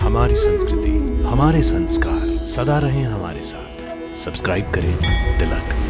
हमारी संस्कृति, हमारे संस्कार सदा रहें हमारे साथ। सब्सक्राइब करें तिलक।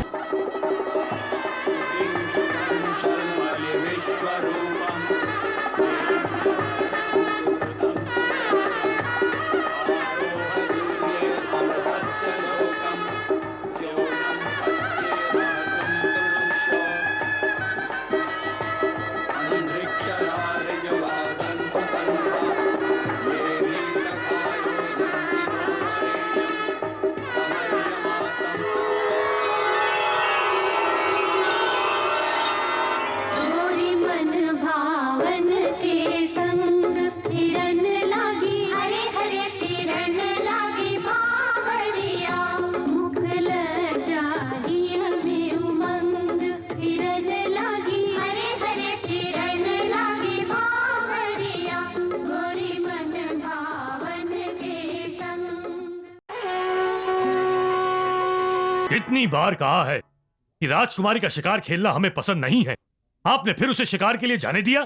कितनी बार कहा है कि राजकुमारी का शिकार खेलना हमें पसंद नहीं है। आपने फिर उसे शिकार के लिए जाने दिया।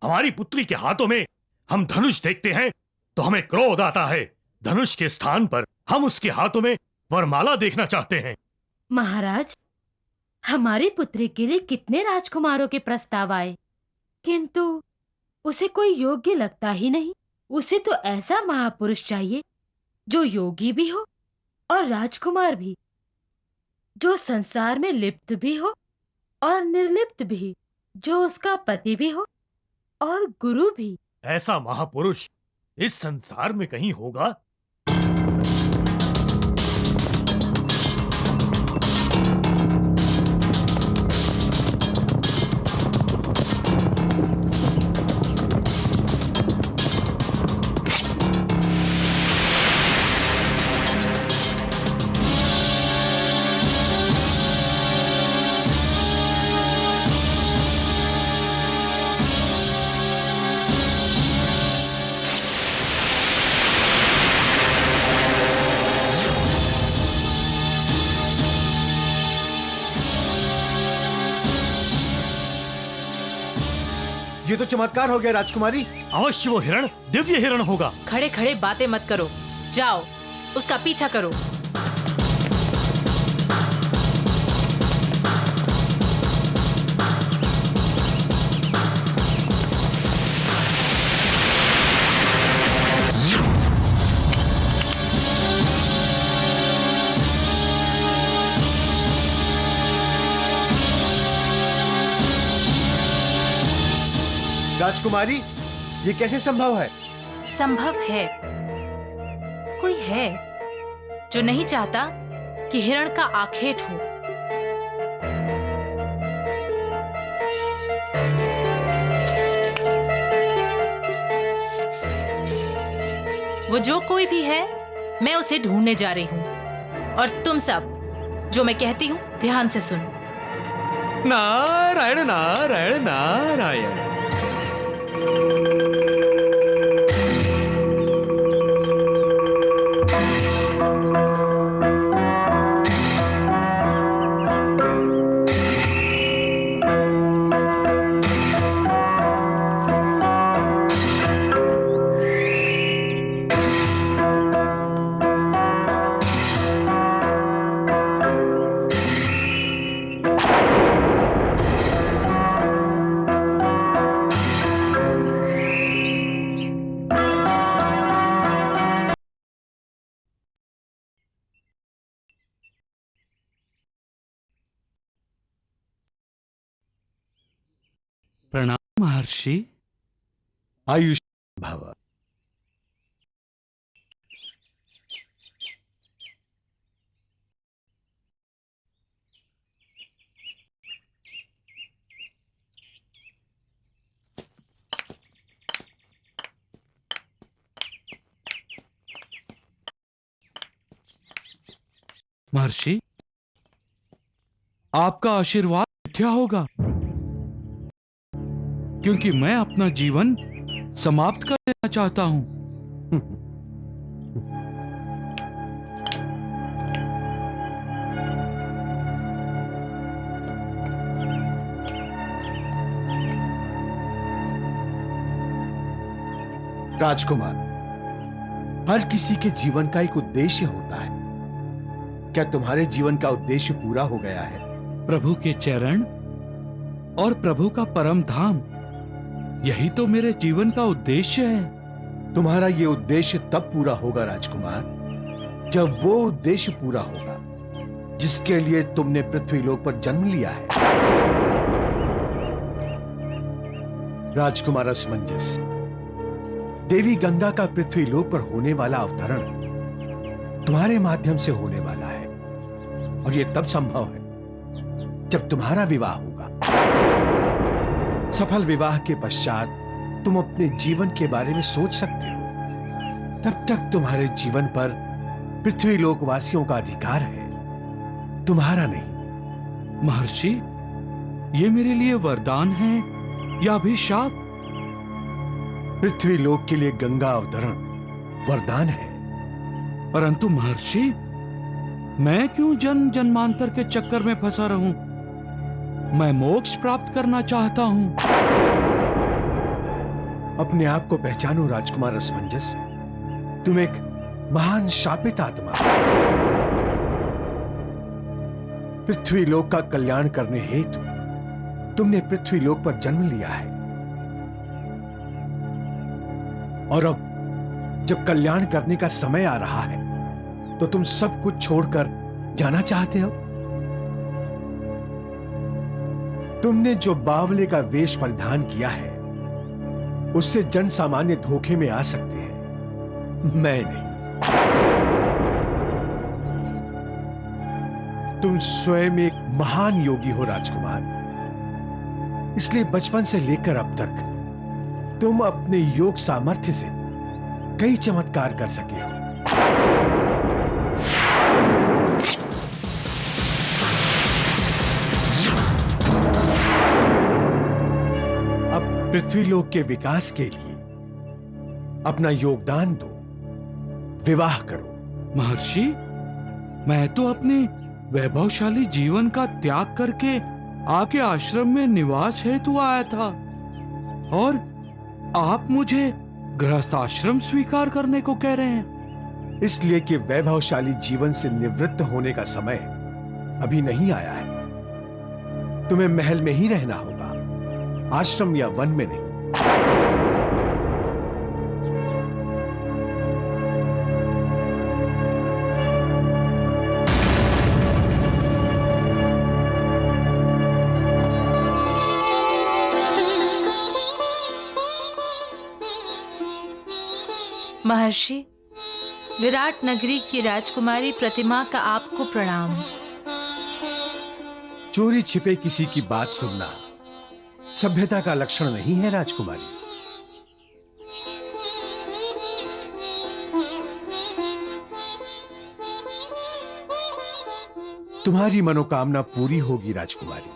हमारी पुत्री के हाथों में हम धनुष देखते हैं तो हमें क्रोध आता है। धनुष के स्थान पर हम उसके हाथों में वरमाला देखना चाहते हैं। महाराज, हमारी पुत्री के लिए कितने राजकुमारों के प्रस्ताव आए, किंतु उसे कोई योग्य लगता ही नहीं। उसे तो ऐसा महापुरुष चाहिए जो योगी भी हो और राजकुमार भी, जो संसार में लिप्त भी हो और निर्लिप्त भी, जो उसका पति भी हो और गुरु भी। ऐसा महापुरुष इस संसार में कहीं होगा? ये तो चमत्कार हो गया राजकुमारी। अवश्य वो हिरण दिव्य हिरण होगा। खड़े खड़े बातें मत करो, जाओ उसका पीछा करो। राजकुमारी, ये कैसे संभव है? संभव है। कोई है जो नहीं चाहता कि हिरण का आखेट हो। वो जो कोई भी है, मैं उसे ढूंढने जा रही हूं। और तुम सब जो मैं कहती हूं ध्यान से सुनो। नारायण नारायण नारायण। प्रणाम महर्षि। आयुष भव। महर्षि, आपका आशीर्वाद मिथ्या होगा, क्योंकि मैं अपना जीवन समाप्त कर देना चाहता हूं। राजकुमार, हर किसी के जीवन का एक उद्देश्य होता है। क्या तुम्हारे जीवन का उद्देश्य पूरा हो गया है? प्रभु के चरण और प्रभु का परम धाम, यही तो मेरे जीवन का उद्देश्य है। तुम्हारा ये उद्देश्य तब पूरा होगा राजकुमार, जब वो उद्देश्य पूरा होगा जिसके लिए तुमने पृथ्वीलोक पर जन्म लिया है। राजकुमार असमंजस, देवी गंगा का पृथ्वीलोक पर होने वाला अवतरण तुम्हारे माध्यम से होने वाला है, और यह तब संभव है जब तुम्हारा विवाह होगा। सफल विवाह के पश्चात तुम अपने जीवन के बारे में सोच सकते हो। तब तक तुम्हारे जीवन पर पृथ्वीलोक वासियों का अधिकार है, तुम्हारा नहीं। महर्षि, ये मेरे लिए वरदान है या अभिशाप? पृथ्वीलोक के लिए गंगा अवतरण वरदान है। परंतु महर्षि, मैं क्यों जन्म जन्मांतर के चक्कर में फंसा रहूं? मैं मोक्ष प्राप्त करना चाहता हूं। अपने आप को पहचानो राजकुमार असमंजस, तुम एक महान शापित आत्मा हो। पृथ्वीलोक का कल्याण करने हेतु तुमने पृथ्वीलोक पर जन्म लिया है, और अब जब कल्याण करने का समय आ रहा है तो तुम सब कुछ छोड़कर जाना चाहते हो। तुमने जो बावले का वेश परिधान किया है उससे जन सामान्य धोखे में आ सकते हैं, मैं नहीं। तुम स्वयं एक महान योगी हो राजकुमार, इसलिए बचपन से लेकर अब तक तुम अपने योग सामर्थ्य से कई चमत्कार कर सके हो। अब पृथ्वीलोक के विकास के लिए अपना योगदान दो, विवाह करो। महर्षि, मैं तो अपने वैभवशाली जीवन का त्याग करके आपके आश्रम में निवास हेतु आया था, और आप मुझे गृहस्थ आश्रम स्वीकार करने को कह रहे हैं। इसलिए कि वैभवशाली जीवन से निवृत्त होने का समय अभी नहीं आया है। तुम्हें महल में ही रहना होगा, आश्रम या वन में नहीं। महर्षि, विराट नगरी की राजकुमारी प्रतिमा का आपको प्रणाम। चोरी छिपे किसी की बात सुनना सभ्यता का लक्षण नहीं है राजकुमारी। तुम्हारी मनोकामना पूरी होगी राजकुमारी,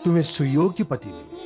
तुम्हें सुयोग्य पति मिले।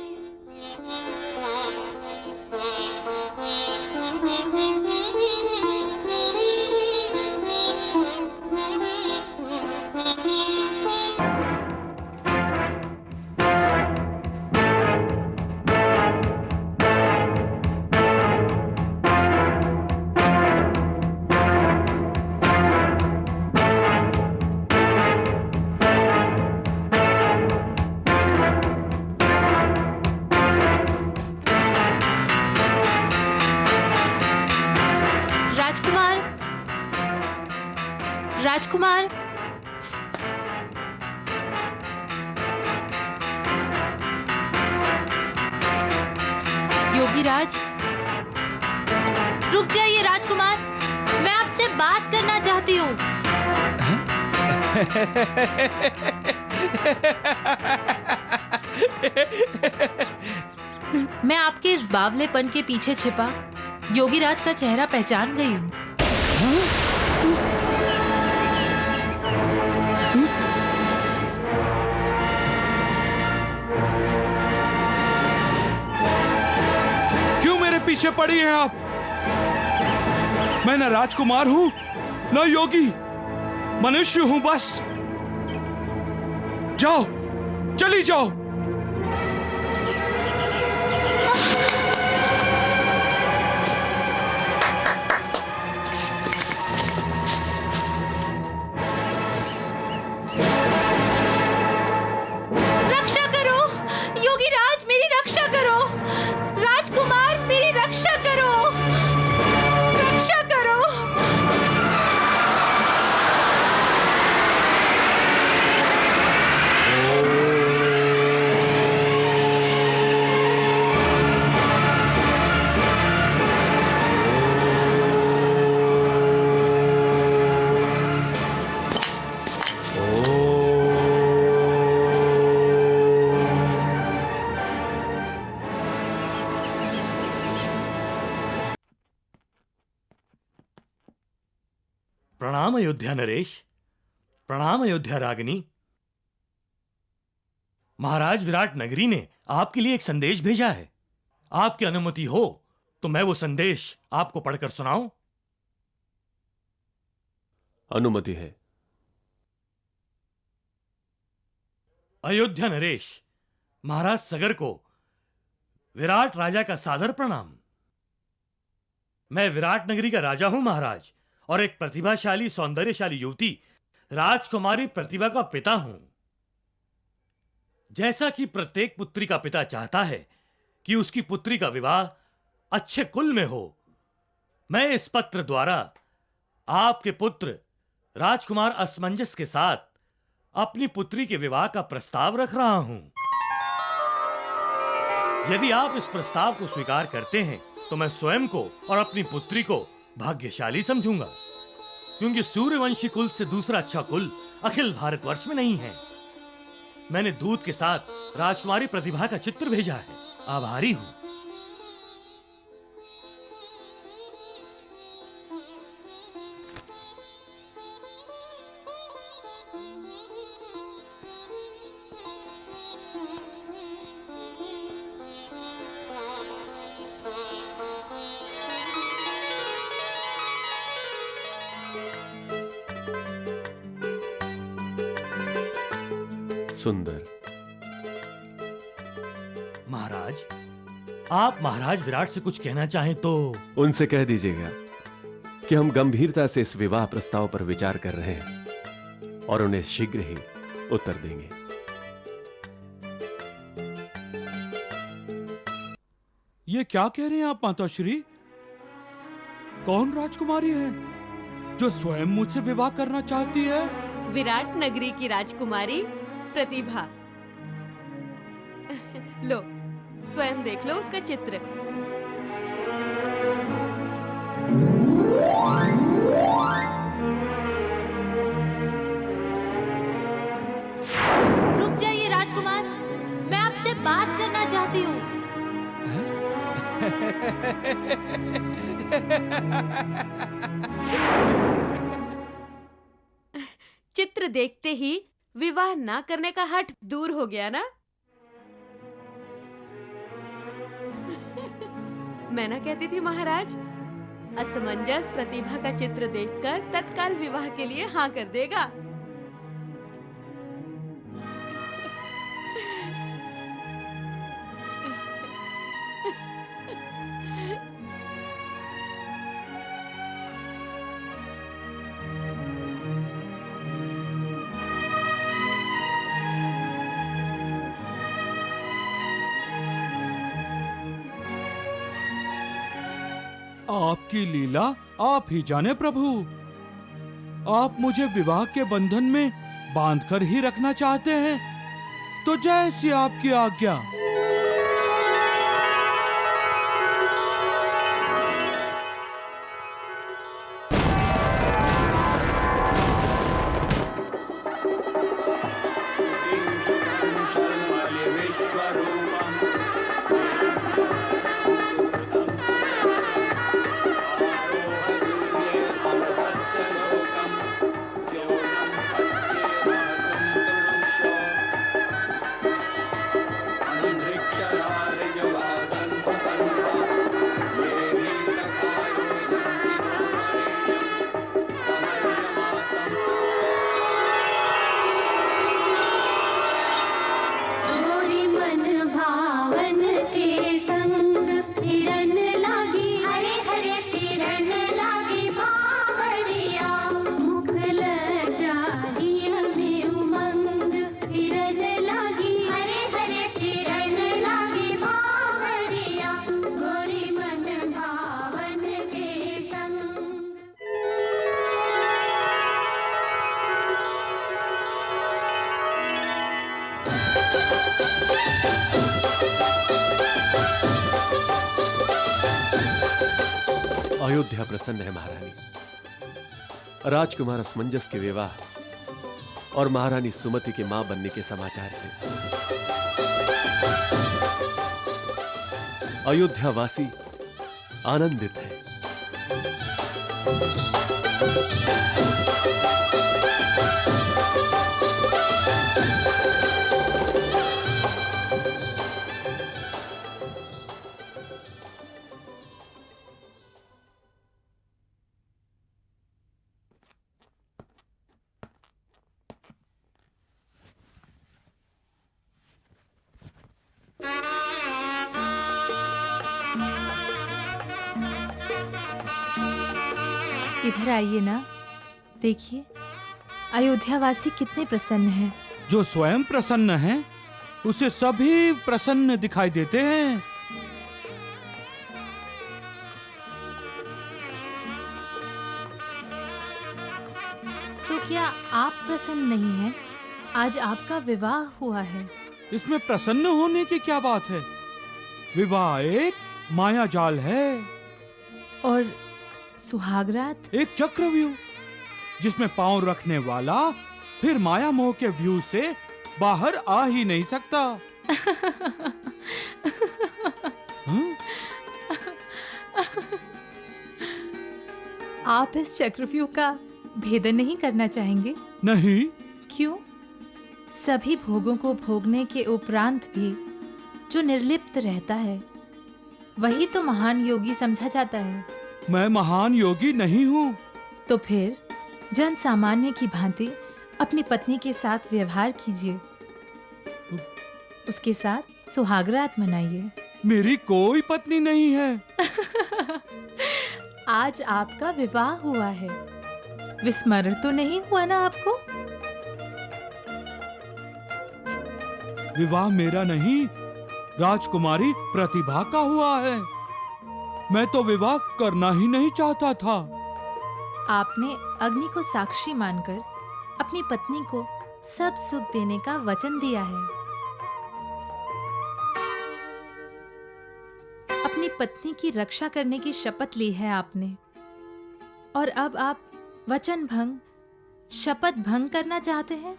राजकुमार, योगीराज, रुक जाइए राजकुमार, मैं आपसे बात करना चाहती हूँ। मैं आपके इस बावलेपन के पीछे छिपा योगीराज का चेहरा पहचान गई हूँ। क्यों मेरे पीछे पड़ी हैं आप? मैं न राजकुमार हूं न योगी, मनुष्य हूं बस। जाओ, चली जाओ। प्रणाम अयोध्या नरेश। प्रणाम अयोध्या रागिनी। महाराज विराट नगरी ने आपके लिए एक संदेश भेजा है। आपकी अनुमति हो तो मैं वो संदेश आपको पढ़कर सुनाऊं? अनुमति है। अयोध्या नरेश, महाराज सगर को विराट राजा का सादर प्रणाम। मैं विराट नगरी का राजा हूं महाराज, और एक प्रतिभाशाली सौंदर्यशाली युवती राजकुमारी प्रतिभा का पिता हूं। जैसा कि प्रत्येक पुत्री का पिता चाहता है कि उसकी पुत्री का विवाह अच्छे कुल में हो, मैं इस पत्र द्वारा आपके पुत्र राजकुमार असमंजस के साथ अपनी पुत्री के विवाह का प्रस्ताव रख रहा हूं। यदि आप इस प्रस्ताव को स्वीकार करते हैं तो मैं स्वयं को और अपनी पुत्री को भाग्यशाली समझूंगा, क्योंकि सूर्यवंशी कुल से दूसरा अच्छा कुल अखिल भारतवर्ष में नहीं है। मैंने दूत के साथ राजकुमारी प्रतिभा का चित्र भेजा है। आभारी हूं। सुंदर। महाराज, आप महाराज विराट से कुछ कहना चाहें तो। उनसे कह दीजिएगा कि हम गंभीरता से इस विवाह प्रस्ताव पर विचार कर रहे हैं और उन्हें शीघ्र ही उत्तर देंगे। ये क्या कह रहे हैं आप माताश्री? कौन राजकुमारी है जो स्वयं मुझसे विवाह करना चाहती है? विराट नगरी की राजकुमारी प्रतिभा। लो, स्वयं देख लो उसका चित्र। रुक जाइए राजकुमार, मैं आपसे बात करना चाहती हूँ। चित्र देखते ही विवाह ना करने का हठ दूर हो गया ना? मैं ना कहती थी महाराज, असमंजस प्रतिभा का चित्र देखकर तत्काल विवाह के लिए हाँ कर देगा। आपकी लीला आप ही जाने प्रभु। आप मुझे विवाह के बंधन में बांधकर ही रखना चाहते हैं, तो जैसी आपकी आज्ञा। अयोध्या प्रसन्न है महारानी। राजकुमार असमंजस के विवाह और महारानी सुमति के मां बनने के समाचार से अयोध्यावासी आनंदित है। इधर आइए ना, देखिए अयोध्यावासी कितने प्रसन्न हैं। जो स्वयं प्रसन्न है उसे सभी प्रसन्न दिखाई देते हैं। तो क्या आप प्रसन्न नहीं हैं? आज आपका विवाह हुआ है। इसमें प्रसन्न होने की क्या बात है? विवाह एक माया जाल है, और सुहागरात? एक चक्रव्यूह जिसमें पांव रखने वाला फिर माया मोह के व्यू से बाहर आ ही नहीं सकता। हम्म? आप इस चक्रव्यूह का भेदन नहीं करना चाहेंगे? नहीं। क्यों? सभी भोगों को भोगने के उपरांत भी जो निर्लिप्त रहता है वही तो महान योगी समझा जाता है। मैं महान योगी नहीं हूँ। तो फिर जन सामान्य की भांति अपनी पत्नी के साथ व्यवहार कीजिए, उसके साथ सुहागरात मनाइए। मेरी कोई पत्नी नहीं है। आज आपका विवाह हुआ है, विस्मरण तो नहीं हुआ ना आपको? विवाह मेरा नहीं, राजकुमारी प्रतिभा का हुआ है। मैं तो विवाह करना ही नहीं चाहता था। आपने अग्नि को साक्षी मानकर अपनी पत्नी को सब सुख देने का वचन दिया है। अपनी पत्नी की रक्षा करने की शपथ ली है आपने, और अब आप वचन भंग, शपथ भंग करना चाहते हैं।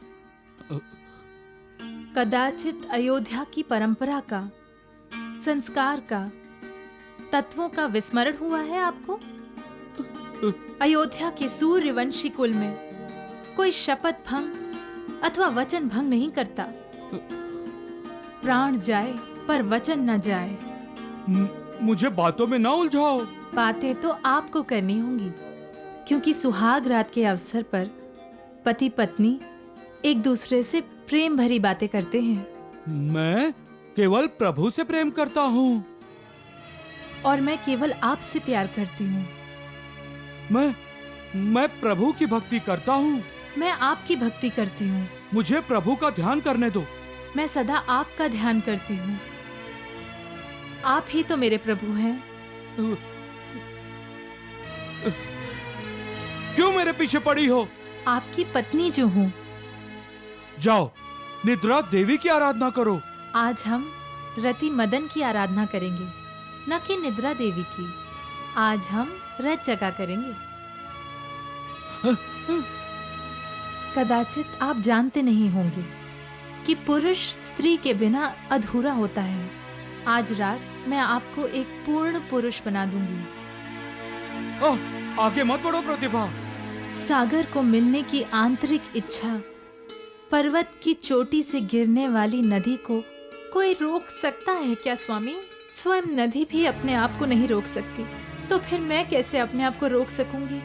कदाचित अयोध्या की परंपरा का, संस्कार का, तत्वों का विस्मरण हुआ है आपको। अयोध्या के सूर्यवंशी कुल में कोई शपथ भंग अथवा वचन भंग नहीं करता। प्राण जाए पर वचन न जाए। मुझे बातों में ना उलझाओ। बातें तो आपको करनी होंगी, क्योंकि सुहाग रात के अवसर पर पति पत्नी एक दूसरे से प्रेम भरी बातें करते हैं। मैं केवल प्रभु से प्रेम करता हूँ। और मैं केवल आपसे प्यार करती हूँ। मैं प्रभु की भक्ति करता हूँ। मैं आपकी भक्ति करती हूँ। मुझे प्रभु का ध्यान करने दो। मैं सदा आपका ध्यान करती हूँ। आप ही तो मेरे प्रभु हैं। क्यों मेरे पीछे पड़ी हो? आपकी पत्नी जो हूँ। जाओ, निद्रा देवी की आराधना करो। आज हम रति मदन की आराधना करेंगे, न कि निद्रा देवी की। आज हम रत जगा करेंगे। कदाचित आप जानते नहीं होंगे कि पुरुष स्त्री के बिना अधूरा होता है। आज रात मैं आपको एक पूर्ण पुरुष बना दूंगी। आगे मत बढ़ो प्रतिभा। सागर को मिलने की आंतरिक इच्छा, पर्वत की चोटी से गिरने वाली नदी को कोई रोक सकता है क्या स्वामी? स्वयं नदी भी अपने आप को नहीं रोक सकती, तो फिर मैं कैसे अपने आप को रोक सकूंगी?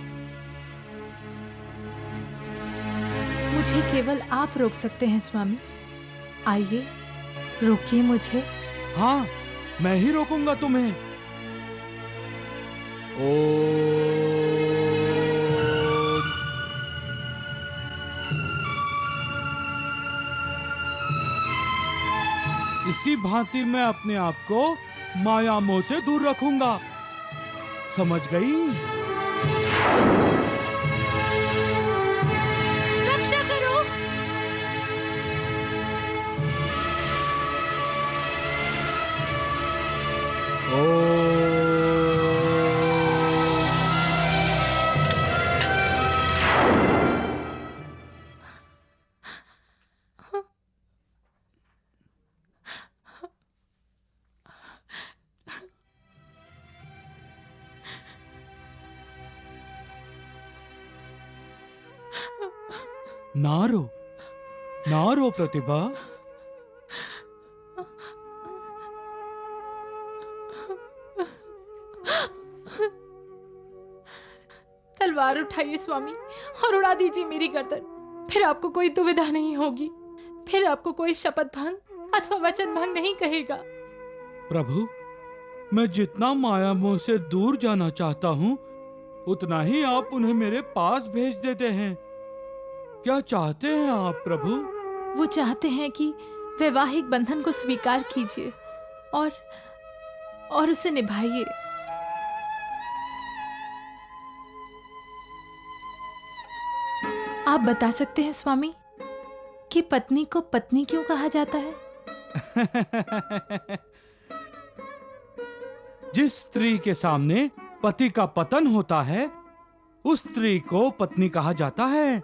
मुझे केवल आप रोक सकते हैं स्वामी। आइए, रोकिए मुझे। हाँ, मैं ही रोकूंगा तुम्हें। इसी भांति मैं अपने आप को माया मोह से दूर रखूंगा। समझ गई? रक्षा करो। ना रो प्रतिभा। तलवार उठाइए स्वामी और उड़ा दीजिए मेरी गर्दन। फिर आपको कोई दुविधा नहीं होगी। फिर आपको कोई शपथ भंग अथवा वचन भंग नहीं कहेगा। प्रभु, मैं जितना माया मोह से दूर जाना चाहता हूँ, उतना ही आप उन्हें मेरे पास भेज देते हैं। क्या चाहते हैं आप प्रभु? वो चाहते हैं कि वैवाहिक बंधन को स्वीकार कीजिए और उसे निभाइए। आप बता सकते हैं स्वामी कि पत्नी को पत्नी क्यों कहा जाता है? जिस स्त्री के सामने पति का पतन होता है, उस स्त्री को पत्नी कहा जाता है।